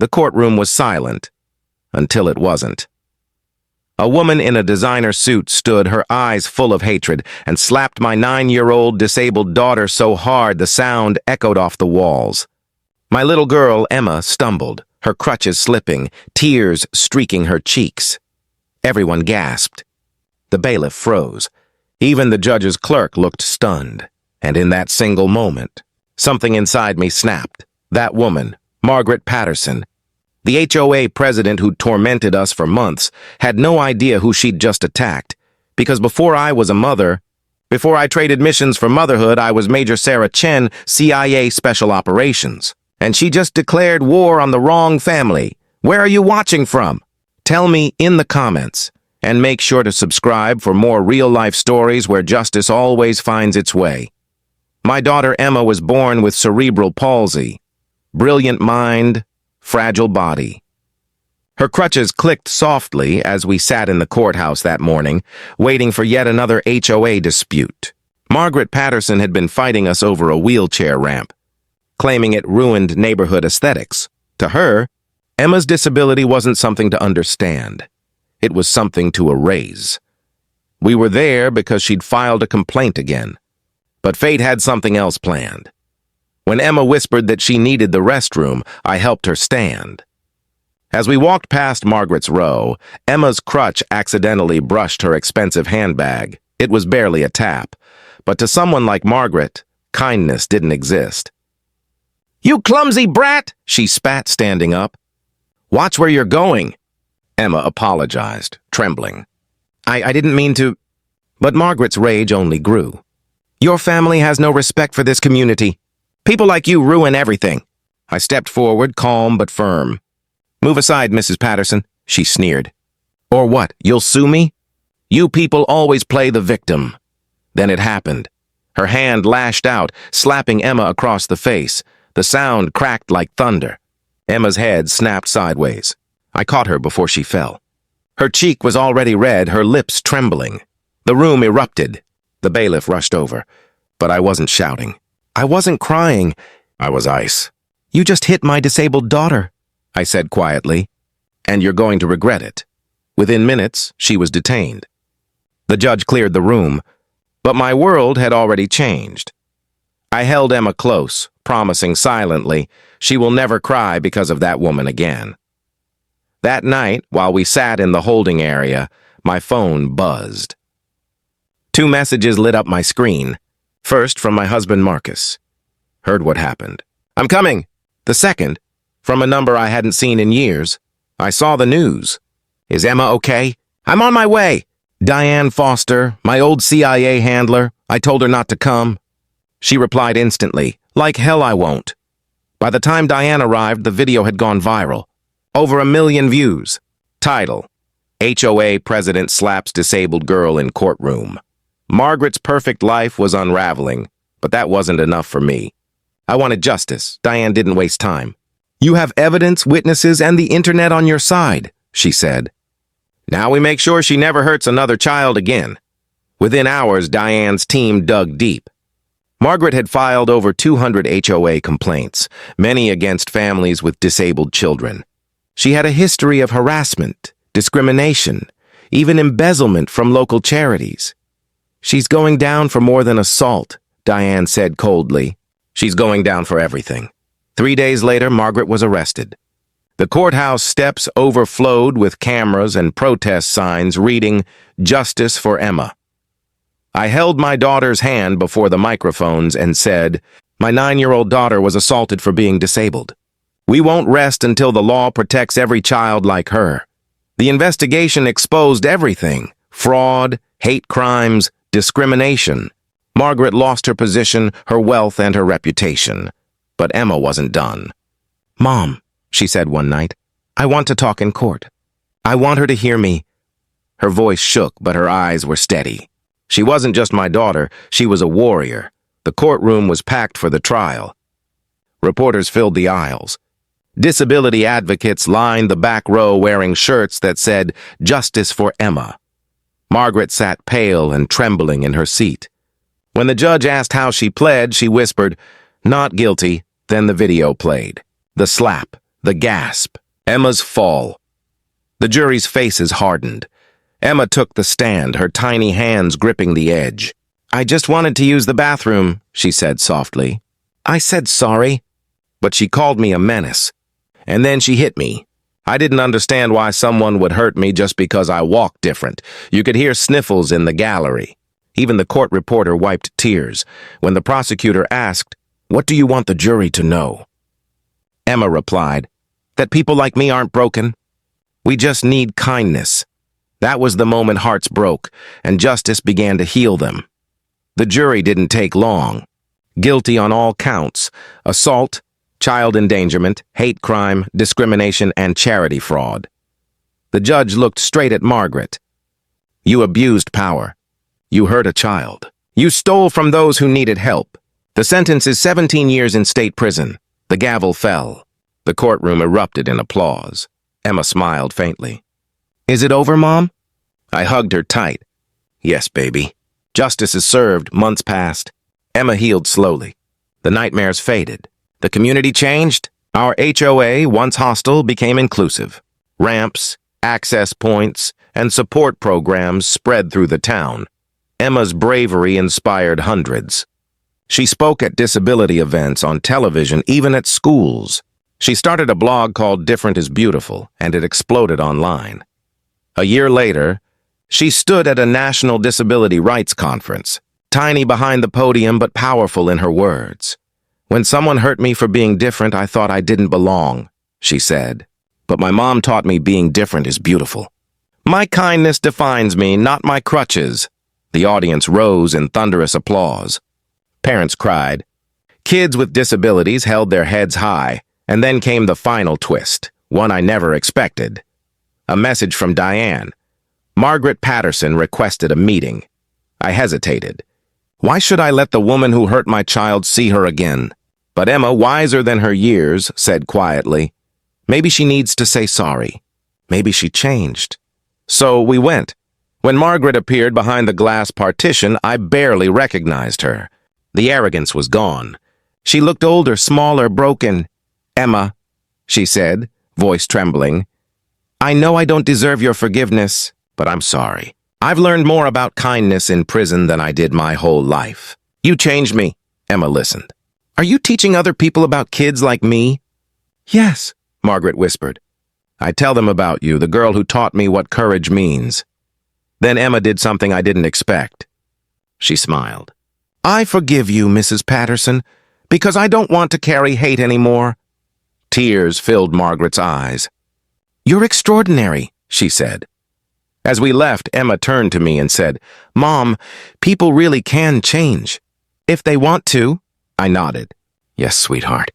The courtroom was silent, until it wasn't. A woman in a designer suit stood, her eyes full of hatred, and slapped my 9-year-old disabled daughter so hard the sound echoed off the walls. My little girl, Emma, stumbled, her crutches slipping, tears streaking her cheeks. Everyone gasped. The bailiff froze. Even the judge's clerk looked stunned. And in that single moment, something inside me snapped. That woman, Margaret Patterson, the HOA president who'd tormented us for months, had no idea who she'd just attacked, because before I was a mother, before I traded missions for motherhood, I was Major Sarah Chen, CIA Special Operations. And she just declared war on the wrong family. Where are you watching from? Tell me in the comments. And make sure to subscribe for more real-life stories where justice always finds its way. My daughter Emma was born with cerebral palsy. Brilliant mind, fragile body. Her crutches clicked softly as we sat in the courthouse that morning, waiting for yet another HOA dispute. Margaret Patterson had been fighting us over a wheelchair ramp, claiming it ruined neighborhood aesthetics. To her, Emma's disability wasn't something to understand. It was something to erase. We were there because she'd filed a complaint again. But fate had something else planned. When Emma whispered that she needed the restroom, I helped her stand. As we walked past Margaret's row, Emma's crutch accidentally brushed her expensive handbag. It was barely a tap. But to someone like Margaret, kindness didn't exist. "You clumsy brat!" she spat, standing up. "Watch where you're going." Emma apologized, trembling. I didn't mean to..." But Margaret's rage only grew. "Your family has no respect for this community. People like you ruin everything." I stepped forward, calm but firm. "Move aside, Mrs. Patterson," she sneered. "Or what, you'll sue me? You people always play the victim." Then it happened. Her hand lashed out, slapping Emma across the face. The sound cracked like thunder. Emma's head snapped sideways. I caught her before she fell. Her cheek was already red, her lips trembling. The room erupted. The bailiff rushed over. But I wasn't shouting. I wasn't crying. I was ice. "You just hit my disabled daughter," I said quietly. "And you're going to regret it." Within minutes, she was detained. The judge cleared the room, but my world had already changed. I held Emma close, promising silently she will never cry because of that woman again. That night, while we sat in the holding area, my phone buzzed. 2 messages lit up my screen. First, from my husband Marcus. Heard what happened. "I'm coming." The second, from a number I hadn't seen in years. I saw the news. "Is Emma okay?" "I'm on my way." "Diane Foster, my old CIA handler. I told her not to come." She replied instantly, "Like hell I won't." By the time Diane arrived, the video had gone viral. Over 1 million views. Title: HOA President Slaps Disabled Girl in Courtroom. Margaret's perfect life was unraveling, but that wasn't enough for me. I wanted justice. Diane didn't waste time. "You have evidence, witnesses, and the internet on your side," she said. "Now we make sure she never hurts another child again." Within hours, Diane's team dug deep. Margaret had filed over 200 HOA complaints, many against families with disabled children. She had a history of harassment, discrimination, even embezzlement from local charities. "She's going down for more than assault," Diane said coldly. "She's going down for everything." 3 days later, Margaret was arrested. The courthouse steps overflowed with cameras and protest signs reading, "Justice for Emma." I held my daughter's hand before the microphones and said, "My 9-year-old daughter was assaulted for being disabled. We won't rest until the law protects every child like her." The investigation exposed everything: fraud, hate crimes, discrimination. Margaret lost her position, her wealth, and her reputation. But Emma wasn't done. "Mom," she said one night, "I want to talk in court. I want her to hear me." Her voice shook, but her eyes were steady. She wasn't just my daughter, she was a warrior. The courtroom was packed for the trial. Reporters filled the aisles. Disability advocates lined the back row wearing shirts that said, "Justice for Emma." Margaret sat pale and trembling in her seat. When the judge asked how she pled, she whispered, "Not guilty." Then the video played. The slap, The gasp. Emma's fall. The jury's faces hardened. Emma took the stand, her tiny hands gripping the edge. "I just wanted to use the bathroom," she said softly. I said sorry, but she called me a menace. And then she hit me. I didn't understand why someone would hurt me just because I walked different. You could hear sniffles in the gallery. Even the court reporter wiped tears when the prosecutor asked, "What do you want the jury to know?" Emma replied, "That people like me aren't broken. We just need kindness." That was the moment hearts broke, and justice began to heal them. The jury didn't take long. Guilty on all counts: assault, child endangerment, hate crime, discrimination, and charity fraud. The judge looked straight at Margaret. "You abused power. You hurt a child. You stole from those who needed help. The sentence is 17 years in state prison." The gavel fell. The courtroom erupted in applause. Emma smiled faintly. "Is it over, Mom?" I hugged her tight. "Yes, baby. Justice is served. Months passed. Emma healed slowly. The nightmares faded. The community changed. Our HOA, once hostile, became inclusive. Ramps, access points, and support programs spread through the town. Emma's bravery inspired hundreds. She spoke at disability events, on television, even at schools. She started a blog called Different is Beautiful, and it exploded online. A year later, she stood at a national disability rights conference, tiny behind the podium but powerful in her words. "When someone hurt me for being different, I thought I didn't belong," she said. "But my mom taught me being different is beautiful. My kindness defines me, not my crutches." The audience rose in thunderous applause. Parents cried. Kids with disabilities held their heads high, and then came the final twist, one I never expected. A message from Diane. Margaret Patterson requested a meeting. I hesitated. Why should I let the woman who hurt my child see her again? But Emma, wiser than her years, said quietly, "Maybe she needs to say sorry. Maybe she changed." So we went. When Margaret appeared behind the glass partition, I barely recognized her. The arrogance was gone. She looked older, smaller, broken. "Emma," she said, voice trembling, "I know I don't deserve your forgiveness, but I'm sorry. I've learned more about kindness in prison than I did my whole life. You changed me." Emma listened. "Are you teaching other people about kids like me?" "Yes," Margaret whispered. "I tell them about you, the girl who taught me what courage means." Then Emma did something I didn't expect. She smiled. "I forgive you, Mrs. Patterson, because I don't want to carry hate anymore." Tears filled Margaret's eyes. "You're extraordinary," she said. As we left, Emma turned to me and said, "Mom, people really can change. If they want to." I nodded. "Yes, sweetheart."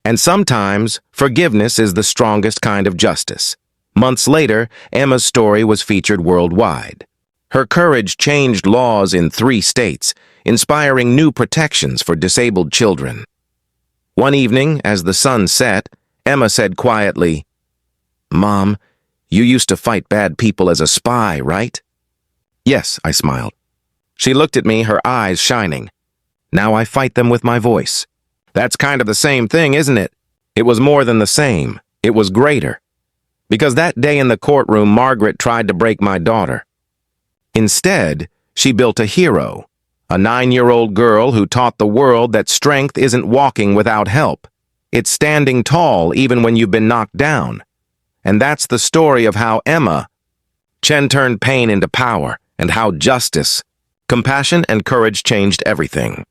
And sometimes, forgiveness is the strongest kind of justice. Months later, Emma's story was featured worldwide. Her courage changed laws in 3 states, inspiring new protections for disabled children. One evening, as the sun set, Emma said quietly, "Mom, you used to fight bad people as a spy, right?" "Yes," I smiled. She looked at me, her eyes shining. "Now I fight them with my voice." That's kind of the same thing, isn't it? It was more than the same. It was greater. Because that day in the courtroom, Margaret tried to break my daughter. Instead, she built a hero, a 9-year-old girl who taught the world that strength isn't walking without help. It's standing tall even when you've been knocked down. And that's the story of how Emma Chen turned pain into power, and how justice, compassion, and courage changed everything.